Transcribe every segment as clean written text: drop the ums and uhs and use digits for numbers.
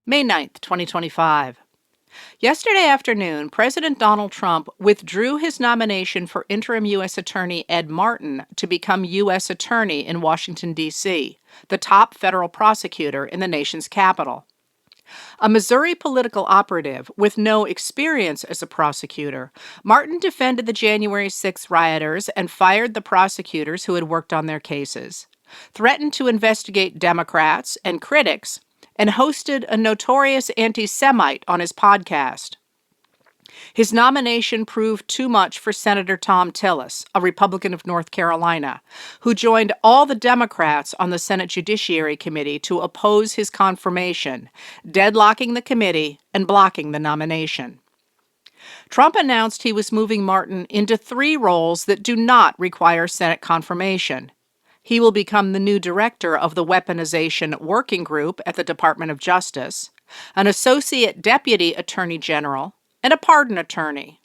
May 9th, 2025. Yesterday afternoon, President Donald Trump withdrew his nomination for interim U.S. Attorney Ed Martin to become U.S. Attorney in Washington, D.C., the top federal prosecutor in the nation's capital. A Missouri political operative with no experience as a prosecutor, Martin defended the January 6th rioters and fired the prosecutors who had worked on their cases, threatened to investigate Democrats and critics, and hosted a notorious anti-Semite on his podcast. His nomination proved too much for Senator Thom Tillis, a Republican of North Carolina, who joined all the Democrats on the Senate Judiciary Committee to oppose his confirmation, deadlocking the committee and blocking the nomination. Trump announced he was moving Martin into 3 roles that do not require Senate confirmation. He will become the new director of the Weaponization Working Group at the Department of Justice, an associate deputy attorney general, and a pardon attorney.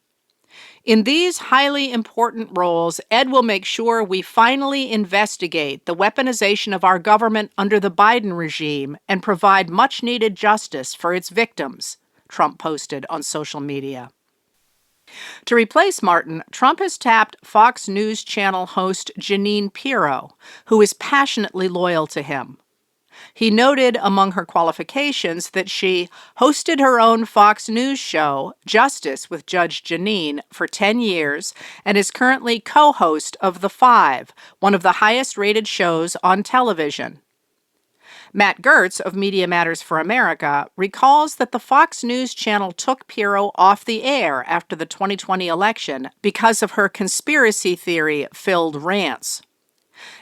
In these highly important roles, Ed will make sure we finally investigate the weaponization of our government under the Biden regime and provide much-needed justice for its victims, Trump posted on social media. To replace Martin, Trump has tapped Fox News Channel host Jeanine Pirro, who is passionately loyal to him. He noted among her qualifications that she hosted her own Fox News show, Justice with Judge Jeanine, for 10 years and is currently co-host of The Five, one of the highest-rated shows on television. Matt Gertz of Media Matters for America recalls that the Fox News Channel took Pirro off the air after the 2020 election because of her conspiracy theory-filled rants.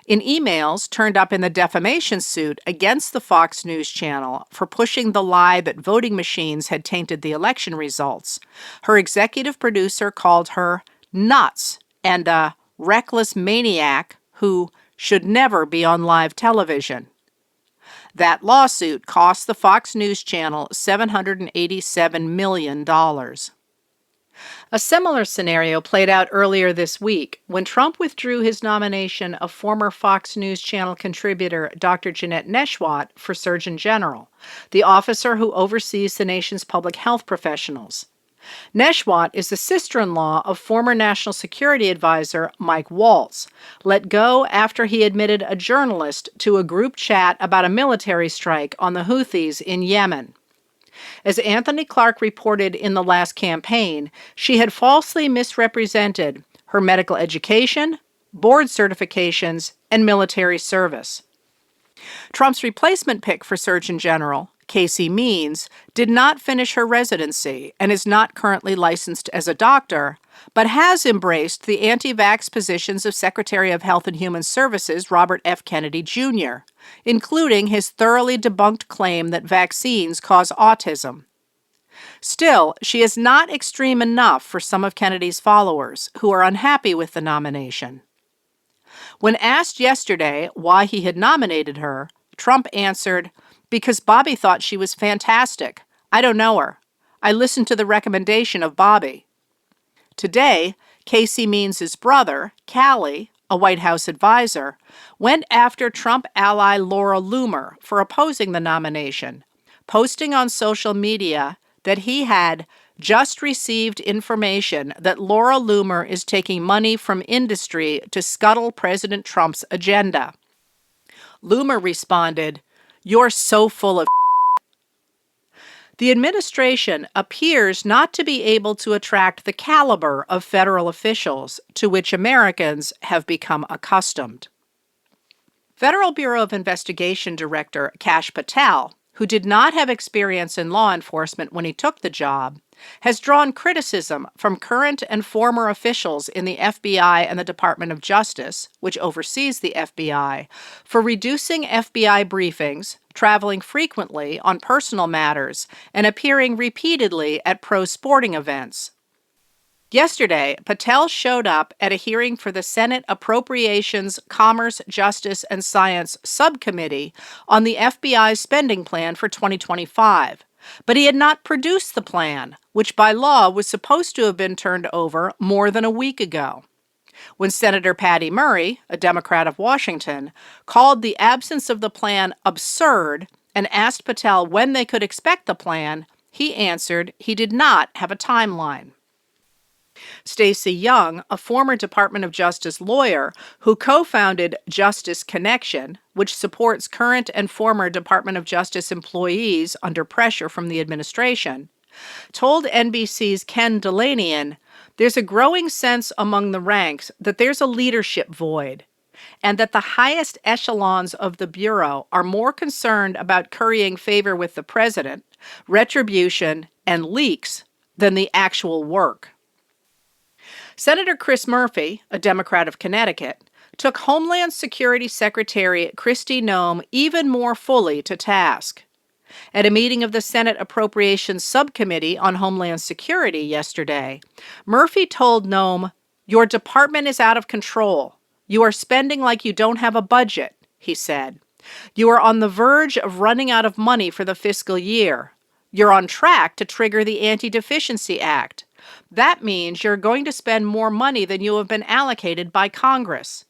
In emails turned up in the defamation suit against the Fox News Channel for pushing the lie that voting machines had tainted the election results, her executive producer called her nuts and a reckless maniac who should never be on live television. That lawsuit cost the Fox News Channel $787 million. A similar scenario played out earlier this week when Trump withdrew his nomination of former Fox News Channel contributor Dr. Jeanette Nesheiwat for Surgeon General, the officer who oversees the nation's public health professionals. Nesheiwat is the sister-in-law of former National Security Advisor Mike Waltz, let go after he admitted a journalist to a group chat about a military strike on the Houthis in Yemen. As Anthony Clark reported in the last campaign, she had falsely misrepresented her medical education, board certifications, and military service. Trump's replacement pick for Surgeon General, Casey Means, did not finish her residency and is not currently licensed as a doctor, but has embraced the anti-vax positions of Secretary of Health and Human Services Robert F. Kennedy Jr., including his thoroughly debunked claim that vaccines cause autism. Still, she is not extreme enough for some of Kennedy's followers, who are unhappy with the nomination. When asked yesterday why he had nominated her, Trump answered, "Because Bobby thought she was fantastic. I don't know her. I listened to the recommendation of Bobby." Today, Casey Means' brother, Callie, a White House advisor, went after Trump ally Laura Loomer for opposing the nomination, posting on social media that he had just received information that Laura Loomer is taking money from industry to scuttle President Trump's agenda. Loomer responded, "You're so full of The administration appears not to be able to attract the caliber of federal officials to which Americans have become accustomed. Federal Bureau of Investigation Director Kash Patel, who did not have experience in law enforcement when he took the job, has drawn criticism from current and former officials in the FBI and the Department of Justice, which oversees the FBI, for reducing FBI briefings, traveling frequently on personal matters, and appearing repeatedly at pro sporting events. Yesterday, Patel showed up at a hearing for the Senate Appropriations, Commerce, Justice, and Science Subcommittee on the FBI's spending plan for 2025. But he had not produced the plan, which by law was supposed to have been turned over more than a week ago. When Senator Patty Murray, a Democrat of Washington, called the absence of the plan absurd and asked Patel when they could expect the plan, he answered he did not have a timeline. Stacey Young, a former Department of Justice lawyer who co-founded Justice Connection, which supports current and former Department of Justice employees under pressure from the administration, told NBC's Ken Delanian, "There's a growing sense among the ranks that there's a leadership void, and that the highest echelons of the Bureau are more concerned about currying favor with the president, retribution, and leaks than the actual work." Senator Chris Murphy, a Democrat of Connecticut, took Homeland Security Secretary Kristi Noem even more fully to task. At a meeting of the Senate Appropriations Subcommittee on Homeland Security yesterday, Murphy told Noem, "Your department is out of control. You are spending like you don't have a budget," he said. "You are on the verge of running out of money for the fiscal year. You're on track to trigger the Anti-Deficiency Act. That means you're going to spend more money than you have been allocated by Congress.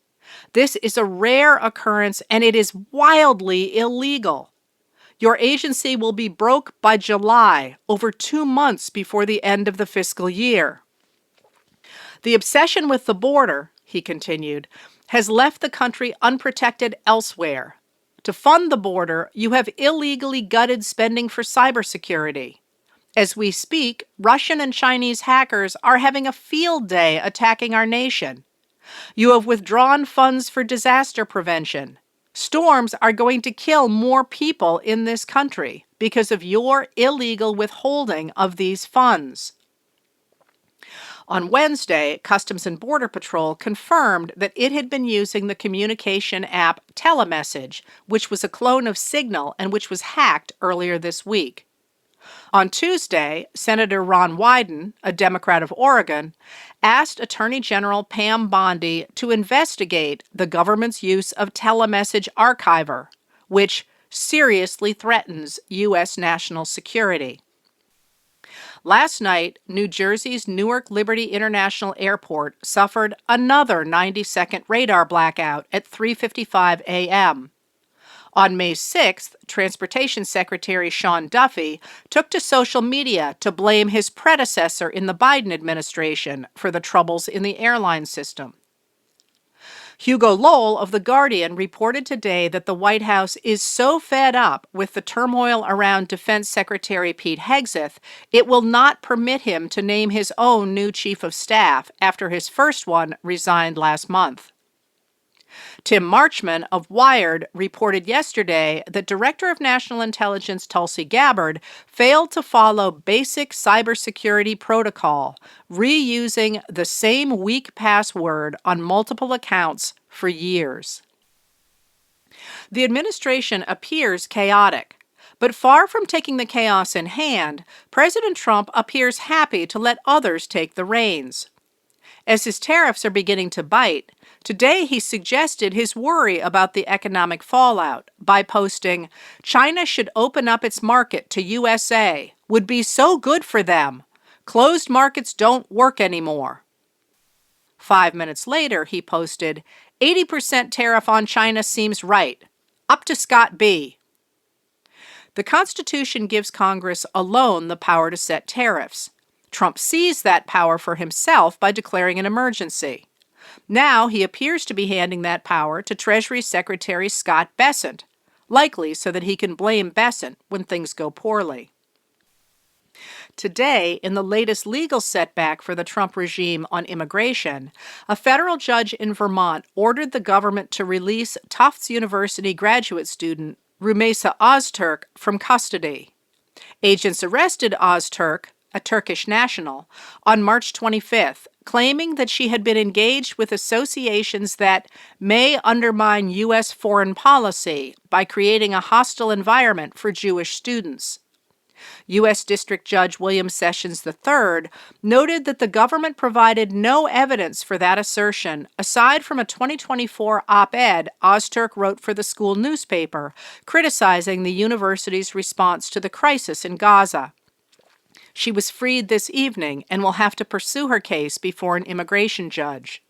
This is a rare occurrence, and it is wildly illegal. Your agency will be broke by July, over 2 months before the end of the fiscal year." The obsession with the border, he continued, has left the country unprotected elsewhere. To fund the border, you have illegally gutted spending for cybersecurity. As we speak, Russian and Chinese hackers are having a field day attacking our nation. You have withdrawn funds for disaster prevention. Storms are going to kill more people in this country because of your illegal withholding of these funds. On Wednesday, Customs and Border Patrol confirmed that it had been using the communication app Telemessage, which was a clone of Signal and which was hacked earlier this week. On Tuesday, Senator Ron Wyden, a Democrat of Oregon, asked Attorney General Pam Bondi to investigate the government's use of Telemessage Archiver, which seriously threatens U.S. national security. Last night, New Jersey's Newark Liberty International Airport suffered another 90-second radar blackout at 3:55 a.m. On May 6th, Transportation Secretary Sean Duffy took to social media to blame his predecessor in the Biden administration for the troubles in the airline system. Hugo Lowell of The Guardian reported today that the White House is so fed up with the turmoil around Defense Secretary Pete Hegseth, it will not permit him to name his own new chief of staff after his first one resigned last month. Tim Marchman of Wired reported yesterday that Director of National Intelligence Tulsi Gabbard failed to follow basic cybersecurity protocol, reusing the same weak password on multiple accounts for years. The administration appears chaotic, but far from taking the chaos in hand, President Trump appears happy to let others take the reins. As his tariffs are beginning to bite, today he suggested his worry about the economic fallout by posting, "China should open up its market to USA. Would be so good for them. Closed markets don't work anymore." 5 minutes later, he posted, "80% tariff on China seems right. Up to Scott B." The Constitution gives Congress alone the power to set tariffs. Trump seized that power for himself by declaring an emergency. Now he appears to be handing that power to Treasury Secretary Scott Bessent, likely so that he can blame Bessent when things go poorly. Today, in the latest legal setback for the Trump regime on immigration, a federal judge in Vermont ordered the government to release Tufts University graduate student Rumeysa Öztürk from custody. Agents arrested Öztürk, a Turkish national, on March 25th, claiming that she had been engaged with associations that may undermine U.S. foreign policy by creating a hostile environment for Jewish students. U.S. District Judge William Sessions III noted that the government provided no evidence for that assertion, aside from a 2024 op-ed Öztürk wrote for the school newspaper, criticizing the university's response to the crisis in Gaza. She was freed this evening and will have to pursue her case before an immigration judge.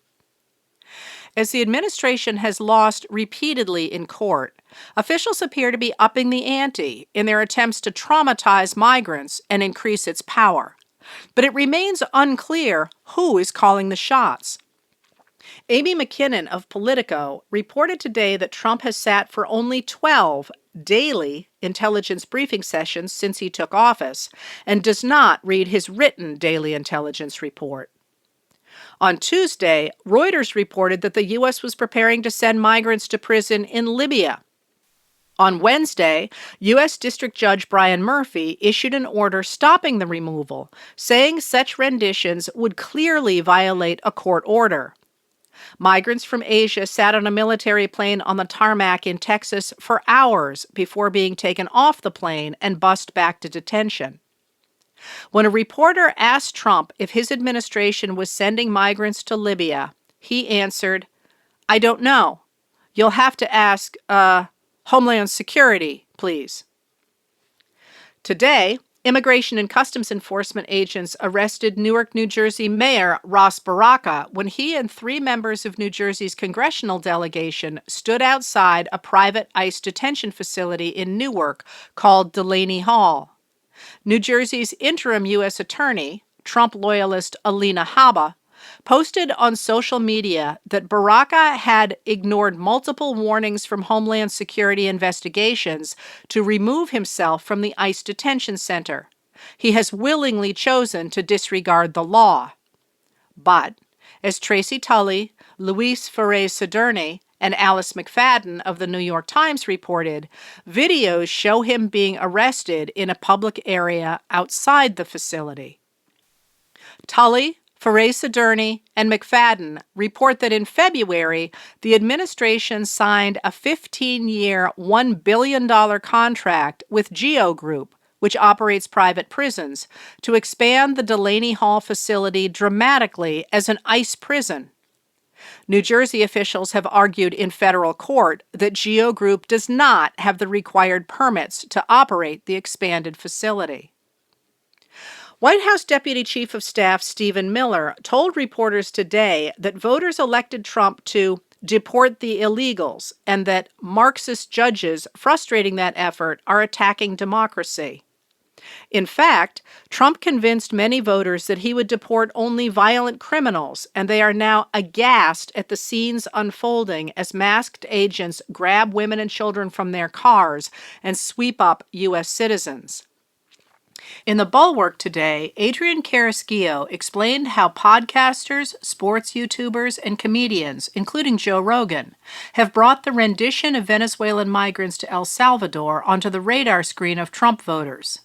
as the administration has lost repeatedly in court, officials appear to be upping the ante in their attempts to traumatize migrants and increase its power. But it remains unclear who is calling the shots. Amy McKinnon of Politico reported today that Trump has sat for only 12 daily intelligence briefing sessions since he took office and does not read his written daily intelligence report. On Tuesday, Reuters reported that the U.S. was preparing to send migrants to prison in Libya. On Wednesday, U.S. District Judge Brian Murphy issued an order stopping the removal, saying such renditions would clearly violate a court order. Migrants from Asia sat on a military plane on the tarmac in Texas for hours before being taken off the plane and bussed back to detention. When a reporter asked Trump if his administration was sending migrants to Libya, he answered, "I don't know. You'll have to ask, Homeland Security, please." Today, Immigration and Customs Enforcement agents arrested Newark, New Jersey Mayor Ras Baraka when he and 3 members of New Jersey's congressional delegation stood outside a private ICE detention facility in Newark called Delaney Hall. New Jersey's interim U.S. attorney, Trump loyalist Alina Habba, posted on social media that Baraka had ignored multiple warnings from Homeland Security investigations to remove himself from the ICE detention center. He has willingly chosen to disregard the law. But, as Tracy Tully, Luis Ferrer-Sedurni, and Alice McFadden of the New York Times reported, videos show him being arrested in a public area outside the facility. Tully, Ferrer-Sedurni, and McFadden report that in February, the administration signed a 15-year, $1 billion contract with Geo Group, which operates private prisons, to expand the Delaney Hall facility dramatically as an ICE prison. New Jersey officials have argued in federal court that Geo Group does not have the required permits to operate the expanded facility. White House Deputy Chief of Staff Stephen Miller told reporters today that voters elected Trump to deport the illegals and that Marxist judges frustrating that effort are attacking democracy. In fact, Trump convinced many voters that he would deport only violent criminals, and they are now aghast at the scenes unfolding as masked agents grab women and children from their cars and sweep up U.S. citizens. In The Bulwark today, Adrian Carrasquillo explained how podcasters, sports YouTubers, and comedians, including Joe Rogan, have brought the rendition of Venezuelan migrants to El Salvador onto the radar screen of Trump voters.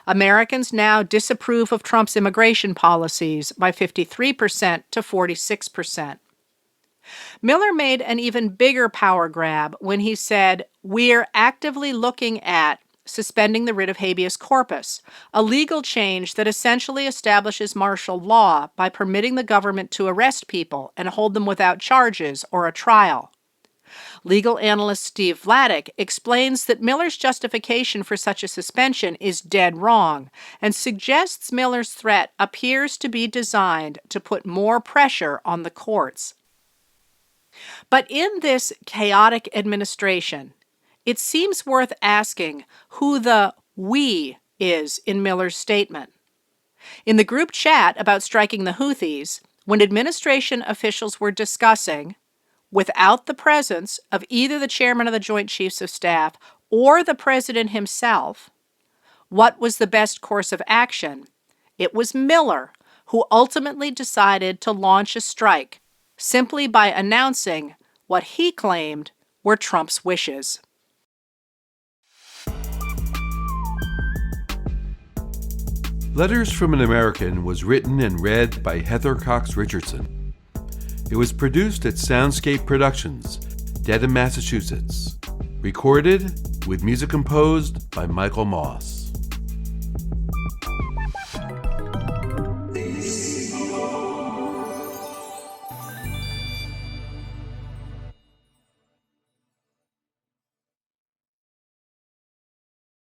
Americans now disapprove of Trump's immigration policies by 53% to 46%. Miller made an even bigger power grab when he said, "We're actively looking at suspending the writ of habeas corpus, a legal change that essentially establishes martial law by permitting the government to arrest people and hold them without charges or a trial." Legal analyst Steve Vladeck explains that Miller's justification for such a suspension is dead wrong and suggests Miller's threat appears to be designed to put more pressure on the courts. But in this chaotic administration, it seems worth asking who the "we" is in Miller's statement. In the group chat about striking the Houthis, when administration officials were discussing, without the presence of either the chairman of the Joint Chiefs of Staff or the president himself, what was the best course of action, it was Miller who ultimately decided to launch a strike simply by announcing what he claimed were Trump's wishes. Letters from an American was written and read by Heather Cox Richardson. It was produced at Soundscape Productions, Dedham, Massachusetts. Recorded with music composed by Michael Moss.